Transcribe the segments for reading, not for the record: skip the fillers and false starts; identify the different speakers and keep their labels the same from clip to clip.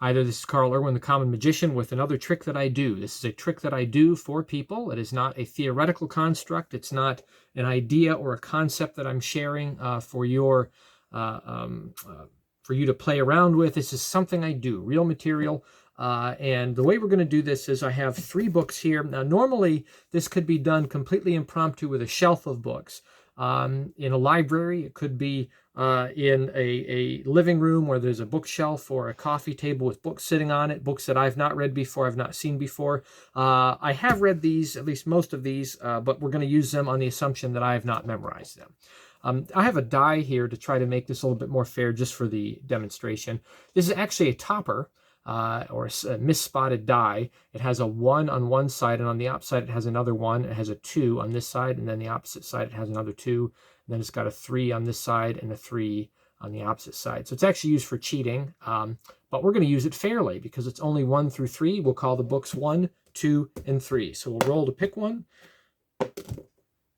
Speaker 1: Hi there, this is Carl Irwin, the Common Magician, with another trick that I do. This is a trick that I do for people. It is not a theoretical construct. It's not an idea or a concept that I'm sharing for you to play around with. This is something I do, real material. And the way we're going to do this is I have 3 books here. Now, normally this could be done completely impromptu with a shelf of books. In a library, it could be in a living room where there's a bookshelf or a coffee table with books sitting on it, books that I've not read before, I've not seen before. I have read these, at least most of these, but we're going to use them on the assumption that I have not memorized them. I have a die here to try to make this a little bit more fair just for the demonstration. This is actually a topper. Or a misspotted die. It has a 1 on one side, and on the opposite side it has another 1. It has a 2 on this side, and then the opposite side it has another 2. And then it's got a 3 on this side and a 3 on the opposite side. So it's actually used for cheating, but we're going to use it fairly because it's only 1 through 3. We'll call the books 1, 2, and 3. So we'll roll to pick one,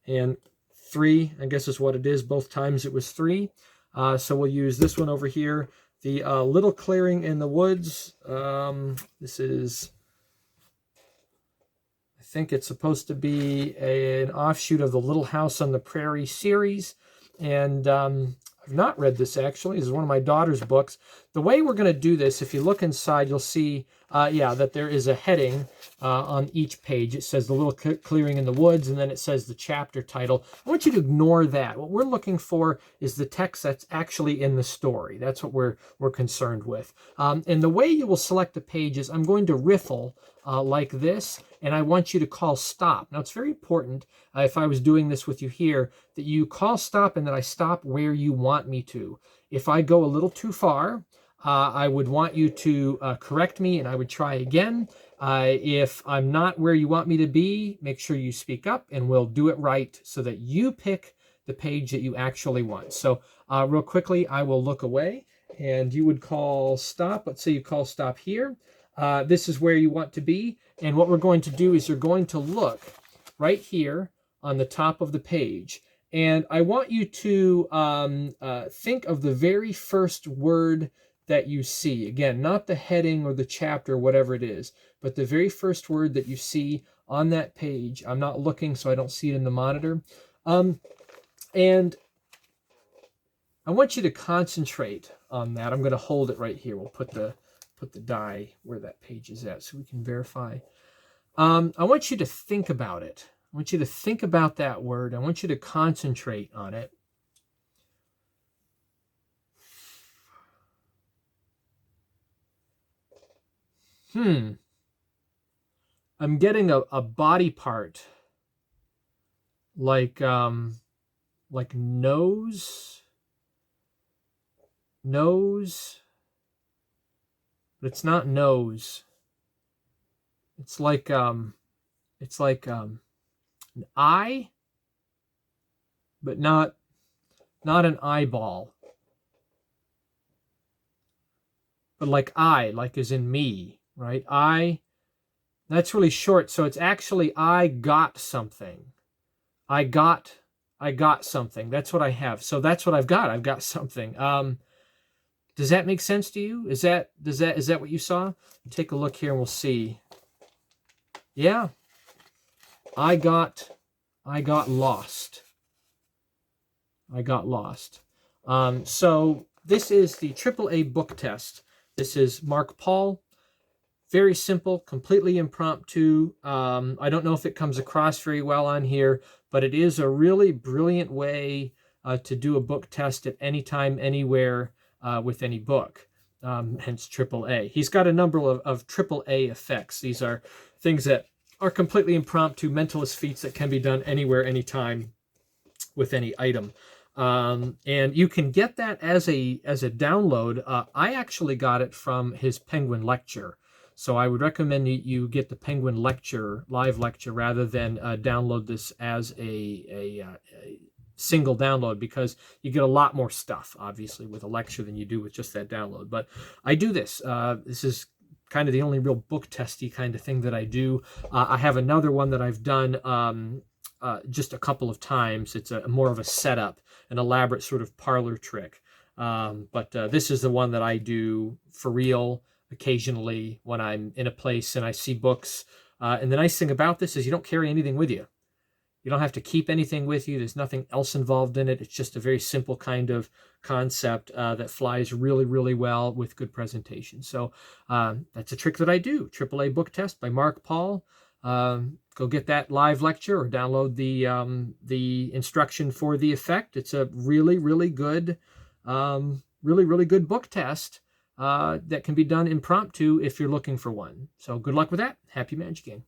Speaker 1: and 3, I guess is what it is. Both times it was 3. So we'll use this one over here. The Little Clearing in the Woods. This is, I think it's supposed to be an offshoot of the Little House on the Prairie series. And I've not read this, actually. This is one of my daughter's books. The way we're going to do this, if you look inside, you'll see, that there is a heading on each page. It says The Little Clearing in the Woods, and then it says the chapter title. I want you to ignore that. What we're looking for is the text that's actually in the story. That's what we're concerned with. And the way you will select the page is I'm going to riffle like this, and I want you to call stop. Now, it's very important, if I was doing this with you here, that you call stop and that I stop where you want me to. If I go a little too far, I would want you to correct me, and I would try again. If I'm not where you want me to be, make sure you speak up, and we'll do it right so that you pick the page that you actually want. So real quickly, I will look away, and you would call stop. Let's say you call stop here. This is where you want to be, and what we're going to do is you're going to look right here on the top of the page, and I want you to think of the very first word that you see. Again, not the heading or the chapter, whatever it is, but the very first word that you see on that page. I'm not looking, so I don't see it in the monitor. And I want you to concentrate on that. I'm going to hold it right here. We'll put the die where that page is at so we can verify. I want you to think about it. I want you to think about that word. I want you to concentrate on it. I'm getting a body part like nose, but it's not nose. It's like an eye, but not an eyeball, but like I, like as in me. Right? That's really short. So it's actually, I got something. I got something. That's what I have. So that's what I've got. I've got something. Does that make sense to you? Is that what you saw? Take a look here and we'll see. Yeah. I got lost. I got lost. So this is the AAA book test. This is Marc Paul. Very simple, completely impromptu. I don't know if it comes across very well on here, but it is a really brilliant way to do a book test at any time, anywhere, with any book, hence AAA. He's got a number of AAA effects. These are things that are completely impromptu, mentalist feats that can be done anywhere, anytime, with any item. And you can get that as a download. I actually got it from his Penguin lecture. So I would recommend you get the Penguin lecture, live lecture, rather than download this as a single download, because you get a lot more stuff, obviously, with a lecture than you do with just that download. But I do this. This is kind of the only real book testy kind of thing that I do. I have another one that I've done just a couple of times. It's more of a setup, an elaborate sort of parlor trick. But this is the one that I do for real. occasionally when I'm in a place and I see books. And the nice thing about this is you don't carry anything with you. You don't have to keep anything with you. There's nothing else involved in it. It's just a very simple kind of concept that flies really, really well with good presentation. So that's a trick that I do. AAA book test by Marc Paul. Go get that live lecture or download the instruction for the effect. It's a really, really good, really good book test that can be done impromptu if you're looking for one. So good luck with that. Happy magicking.